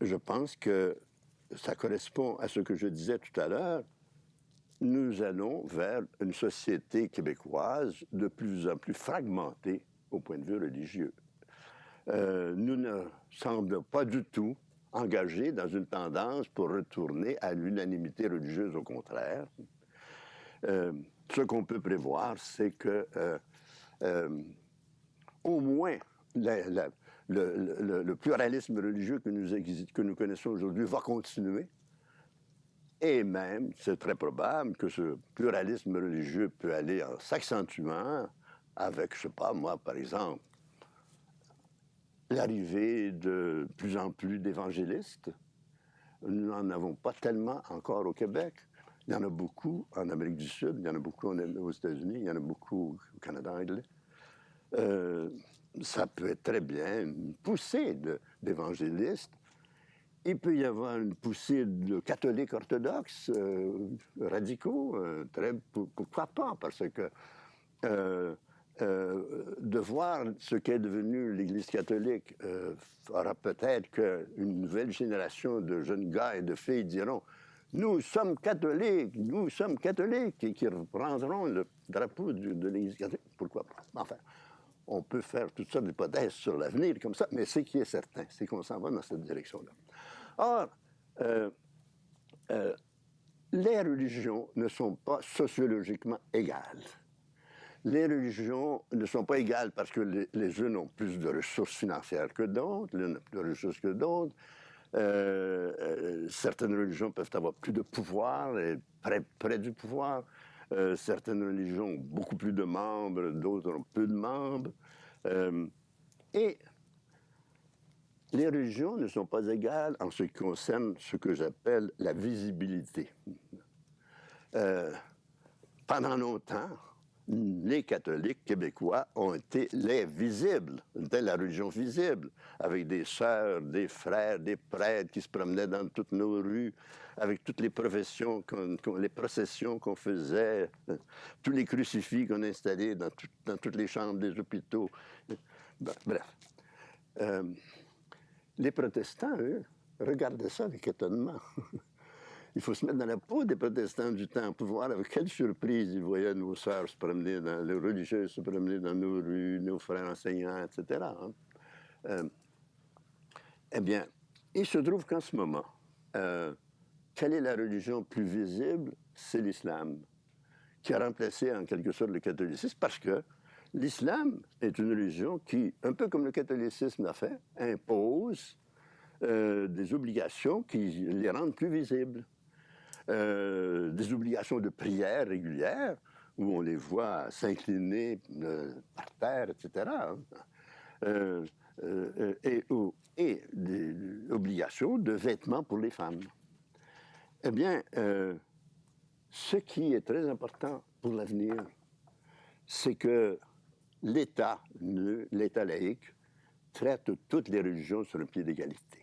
je pense que ça correspond à ce que je disais tout à l'heure. Nous allons vers une société québécoise de plus en plus fragmentée au point de vue religieux. Nous ne semblons pas du tout engagés dans une tendance pour retourner à l'unanimité religieuse, au contraire. Ce qu'on peut prévoir, c'est que au moins le pluralisme religieux que nous connaissons aujourd'hui va continuer. Et même, c'est très probable que ce pluralisme religieux peut aller en s'accentuant avec, je ne sais pas moi, par exemple, l'arrivée de plus en plus d'évangélistes. Nous n'en avons pas tellement encore au Québec. Il y en a beaucoup en Amérique du Sud, il y en a beaucoup aux États-Unis, il y en a beaucoup au Canada anglais. Ça peut être très bien une poussée d'évangélistes. Il peut y avoir une poussée de catholiques orthodoxes radicaux. Pourquoi pas? Parce que de voir ce qu'est devenu l'Église catholique fera peut-être qu'une nouvelle génération de jeunes gars et de filles diront « Nous sommes catholiques, et qui reprendront le drapeau de l'Église catholique. Pourquoi pas? Enfin, on peut faire toutes sortes d'hypothèses sur l'avenir comme ça, mais ce qui est certain, c'est qu'on s'en va dans cette direction-là. Or, les religions ne sont pas sociologiquement égales. Les religions ne sont pas égales parce que les unes ont plus de ressources financières que d'autres, l'une a plus de ressources que d'autres. Certaines religions peuvent avoir plus de pouvoir, et près du pouvoir. Certaines religions ont beaucoup plus de membres, d'autres ont peu de membres. Et les religions ne sont pas égales en ce qui concerne ce que j'appelle la visibilité. Pendant longtemps, les catholiques québécois ont été les visibles, c'était la religion visible, avec des sœurs, des frères, des prêtres qui se promenaient dans toutes nos rues, avec toutes les professions, les processions qu'on faisait, tous les crucifix qu'on installait dans toutes les chambres des hôpitaux. Bref. Les protestants, eux, regardaient ça avec étonnement. Il faut se mettre dans la peau des protestants du temps pour voir avec quelle surprise ils voyaient nos sœurs se promener, les religieuses se promener dans nos rues, nos frères enseignants, etc. Eh bien, il se trouve qu'en ce moment, quelle est la religion plus visible? C'est l'islam, qui a remplacé en quelque sorte le catholicisme, parce que l'islam est une religion qui, un peu comme le catholicisme l'a fait, impose des obligations qui les rendent plus visibles. Des obligations de prière régulières, où on les voit s'incliner par terre, etc. Et des obligations de vêtements pour les femmes. Eh bien, ce qui est très important pour l'avenir, c'est que l'État laïque, traite toutes les religions sur un pied d'égalité.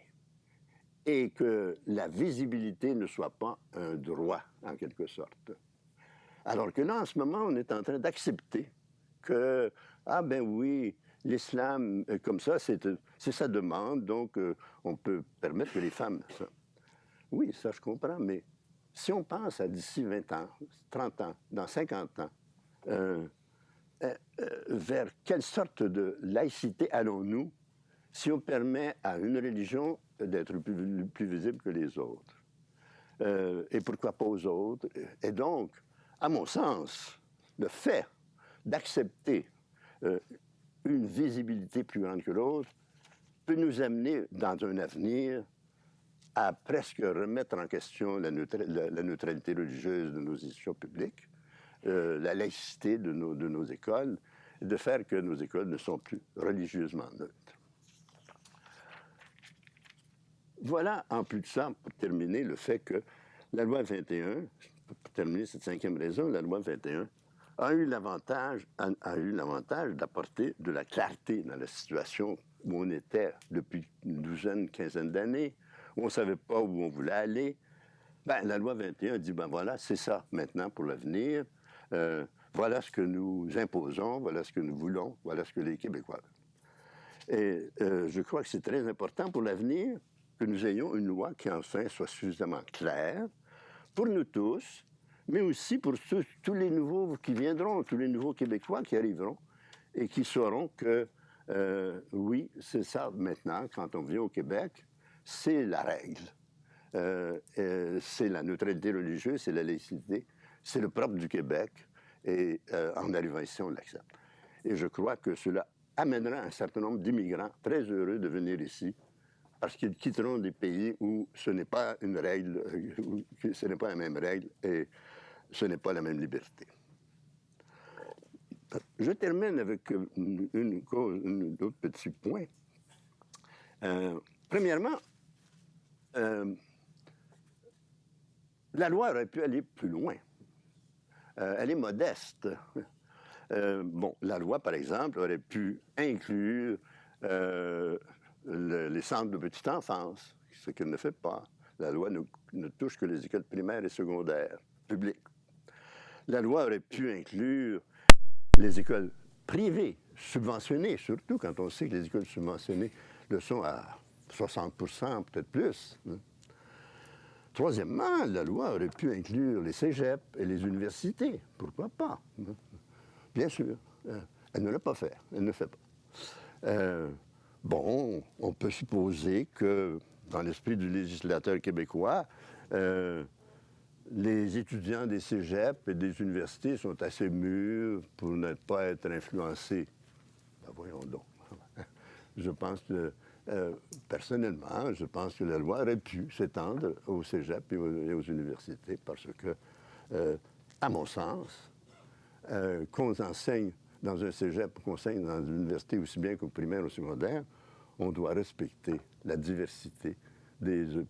Et que la visibilité ne soit pas un droit, en quelque sorte. Alors que là, en ce moment, on est en train d'accepter que, ah ben oui, l'islam, comme ça, c'est sa demande, donc on peut permettre que les femmes... Ça. Oui, ça je comprends, mais si on pense à d'ici 20 ans, 30 ans, dans 50 ans, vers quelle sorte de laïcité allons-nous si on permet à une religion d'être plus visible que les autres? Et pourquoi pas aux autres? Et donc, à mon sens, le fait d'accepter une visibilité plus grande que l'autre peut nous amener dans un avenir à presque remettre en question la neutralité religieuse de nos institutions publiques, la laïcité de nos écoles, et de faire que nos écoles ne sont plus religieusement neutres. Voilà, en plus de ça, pour terminer, le fait que la loi 21, pour terminer cette cinquième raison, la loi 21 a eu l'avantage d'apporter de la clarté dans la situation où on était depuis une douzaine, quinzaine d'années, où on ne savait pas où on voulait aller. Ben, la loi 21 dit, ben voilà, c'est ça maintenant pour l'avenir. Voilà ce que nous imposons, voilà ce que nous voulons, voilà ce que les Québécois veulent. Et je crois que c'est très important pour l'avenir que nous ayons une loi qui enfin soit suffisamment claire pour nous tous, mais aussi pour tous les nouveaux qui viendront, tous les nouveaux Québécois qui arriveront et qui sauront que, oui, c'est ça maintenant, quand on vient au Québec, c'est la règle. C'est la neutralité religieuse, c'est la laïcité, c'est le propre du Québec, et en arrivant ici, on l'accepte. Et je crois que cela amènera un certain nombre d'immigrants très heureux de venir ici, parce qu'ils quitteront des pays où ce n'est pas une règle, où ce n'est pas la même règle et ce n'est pas la même liberté. Je termine avec un autre petit point. Premièrement, la loi aurait pu aller plus loin. Elle est modeste. Bon, la loi, par exemple, aurait pu inclure les centres de petite enfance, ce qu'elle ne fait pas. La loi ne touche que les écoles primaires et secondaires publiques. La loi aurait pu inclure les écoles privées, subventionnées, surtout quand on sait que les écoles subventionnées le sont à 60%, peut-être plus. Troisièmement, la loi aurait pu inclure les cégeps et les universités. Pourquoi pas? Bien sûr. Elle ne l'a pas fait. Elle ne le fait pas. Bon, on peut supposer que, dans l'esprit du législateur québécois, les étudiants des cégeps et des universités sont assez mûrs pour ne pas être influencés. Ben voyons donc. Je pense que, personnellement, je pense que la loi aurait pu s'étendre aux cégeps et aux universités parce que, à mon sens, qu'on enseigne dans un cégep, qu'on enseigne dans une université aussi bien qu'au primaire ou au secondaire, on doit respecter la diversité des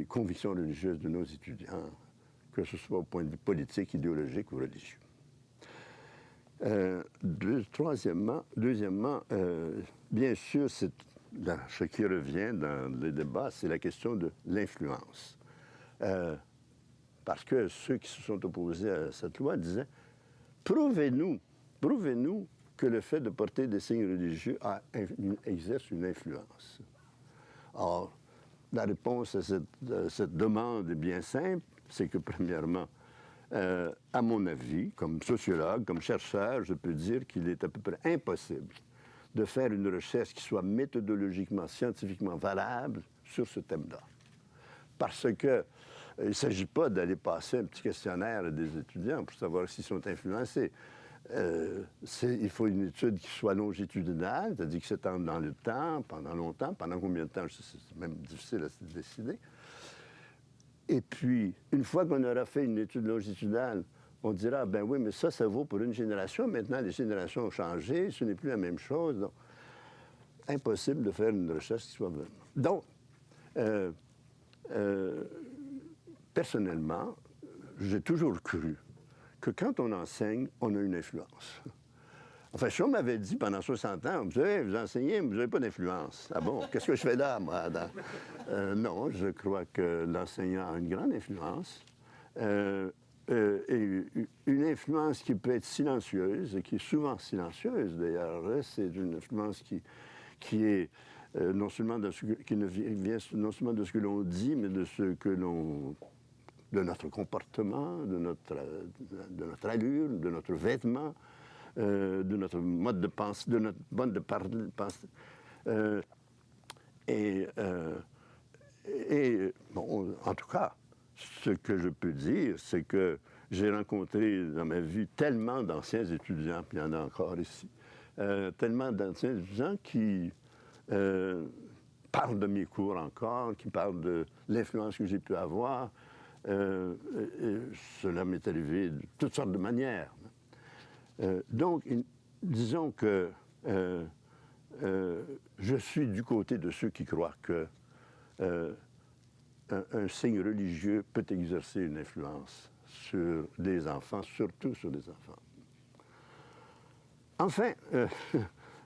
convictions religieuses de nos étudiants, que ce soit au point de vue politique, idéologique ou religieux. Deuxièmement, bien sûr, ce qui revient dans les débats, c'est la question de l'influence. Parce que ceux qui se sont opposés à cette loi disaient « prouvez-nous que le fait de porter des signes religieux exerce une influence. » Or, la réponse à cette demande est bien simple, c'est que premièrement, à mon avis, comme sociologue, comme chercheur, je peux dire qu'il est à peu près impossible de faire une recherche qui soit méthodologiquement, scientifiquement valable sur ce thème-là. Parce que il ne s'agit pas d'aller passer un petit questionnaire à des étudiants pour savoir s'ils sont influencés. Il faut une étude qui soit longitudinale, c'est-à-dire qui s'étende dans le temps, pendant longtemps. Pendant combien de temps, c'est même difficile à décider. Et puis, une fois qu'on aura fait une étude longitudinale, on dira, ben oui, mais ça vaut pour une génération. Maintenant, les générations ont changé, ce n'est plus la même chose. Donc, impossible de faire une recherche qui soit bonne. Donc, personnellement, j'ai toujours cru que quand on enseigne, on a une influence. Enfin, si on m'avait dit pendant 60 ans, vous savez, vous enseignez, mais vous n'avez pas d'influence. Ah bon, qu'est-ce que je fais là, moi? Non, je crois que l'enseignant a une grande influence. Et une influence qui peut être silencieuse, et qui est souvent silencieuse d'ailleurs. C'est une influence qui est non seulement qui vient non seulement de ce que l'on dit, mais de ce que l'on... de notre comportement, de notre allure, de notre vêtement, de notre mode de pensée, de notre mode de parler. Bon, en tout cas, ce que je peux dire, c'est que j'ai rencontré dans ma vie tellement d'anciens étudiants, puis il y en a encore ici, tellement d'anciens étudiants qui parlent de mes cours encore, qui parlent de l'influence que j'ai pu avoir. Cela m'est arrivé de toutes sortes de manières. Donc, disons que je suis du côté de ceux qui croient que un signe religieux peut exercer une influence sur des enfants, surtout sur des enfants. Enfin,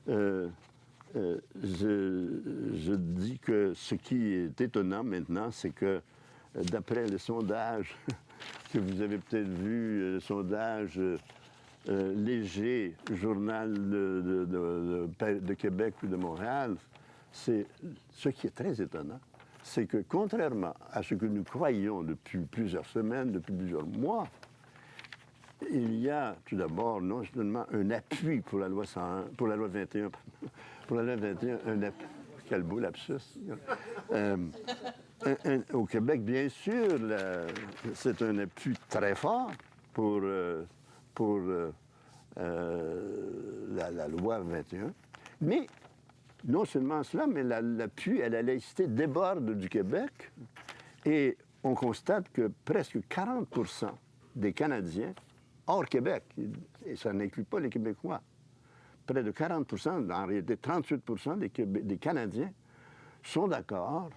je dis que ce qui est étonnant maintenant, c'est que d'après le sondage que vous avez peut-être vu, le sondage léger, journal de Québec ou de Montréal, c'est ce qui est très étonnant, c'est que contrairement à ce que nous croyions depuis plusieurs semaines, depuis plusieurs mois, il y a tout d'abord non seulement un appui pour la loi 101, pour la loi 21, pour la loi 21, un appui, quel beau lapsus. Au Québec, bien sûr, c'est un appui très fort pour la loi 21. Mais non seulement cela, mais l'appui à la laïcité déborde du Québec et on constate que presque 40% des Canadiens, hors Québec, et ça n'inclut pas les Québécois, près de 40%, en réalité 38% des Canadiens sont d'accord,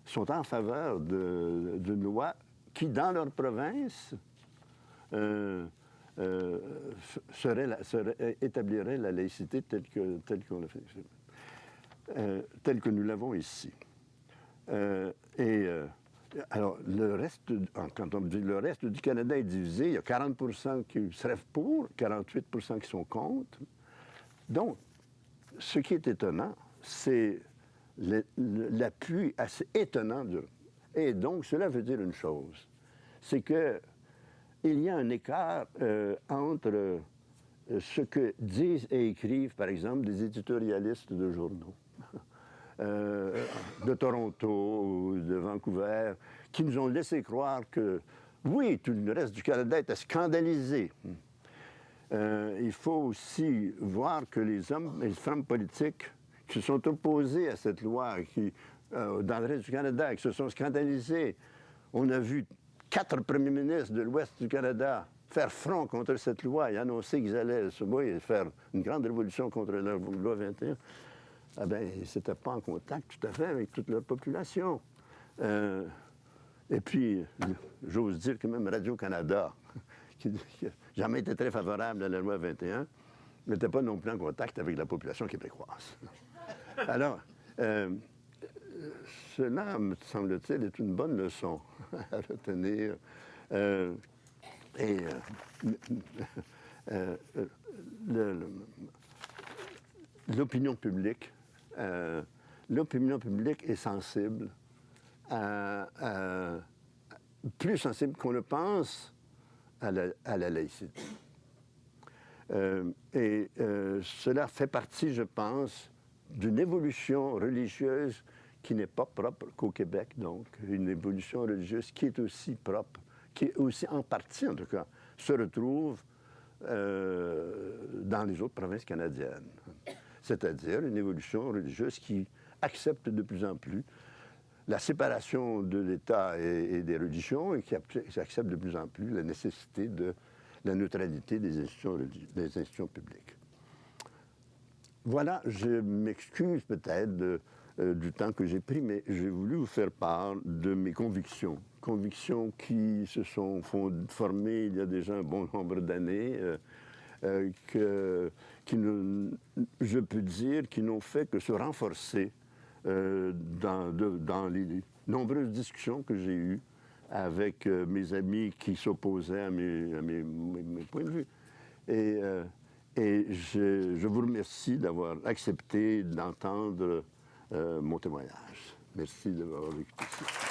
sont en faveur d'une loi qui, dans leur province, établirait la laïcité telle qu'on le fait, telle que nous l'avons ici. Alors, quand on dit le reste du Canada est divisé, il y a 40% qui seraient pour, 48% qui sont contre. Donc, ce qui est étonnant, c'est l'appui assez étonnant. Et donc, cela veut dire une chose, c'est que il y a un écart entre ce que disent et écrivent, par exemple, des éditorialistes de journaux de Toronto ou de Vancouver, qui nous ont laissé croire que, oui, tout le reste du Canada était scandalisé. Il faut aussi voir que les hommes et les femmes politiques qui se sont opposés à cette loi, dans le reste du Canada, qui se sont scandalisés, on a vu 4 premiers ministres de l'Ouest du Canada faire front contre cette loi et annoncer qu'ils allaient faire une grande révolution contre la loi 21. Ah bien, ils n'étaient pas en contact tout à fait avec toute leur population. Et puis, j'ose dire que même Radio-Canada, qui n'a jamais été très favorable à la loi 21, n'était pas non plus en contact avec la population québécoise. Alors, cela, me semble-t-il, est une bonne leçon à retenir. L'opinion publique est sensible, plus sensible qu'on le pense à la laïcité. Cela fait partie, je pense, d'une évolution religieuse qui n'est pas propre qu'au Québec, donc une évolution religieuse qui est aussi propre, qui est aussi en partie, en tout cas, se retrouve dans les autres provinces canadiennes. C'est-à-dire une évolution religieuse qui accepte de plus en plus la séparation de l'État et des religions et qui accepte de plus en plus la nécessité de la neutralité des institutions publiques. Voilà, je m'excuse peut-être du temps que j'ai pris, mais j'ai voulu vous faire part de mes convictions. Convictions qui se sont formées il y a déjà un bon nombre d'années, je peux dire, qui n'ont fait que se renforcer dans les nombreuses discussions que j'ai eues avec mes amis qui s'opposaient à mes points de vue. Et je vous remercie d'avoir accepté d'entendre mon témoignage. Merci d'avoir écouté.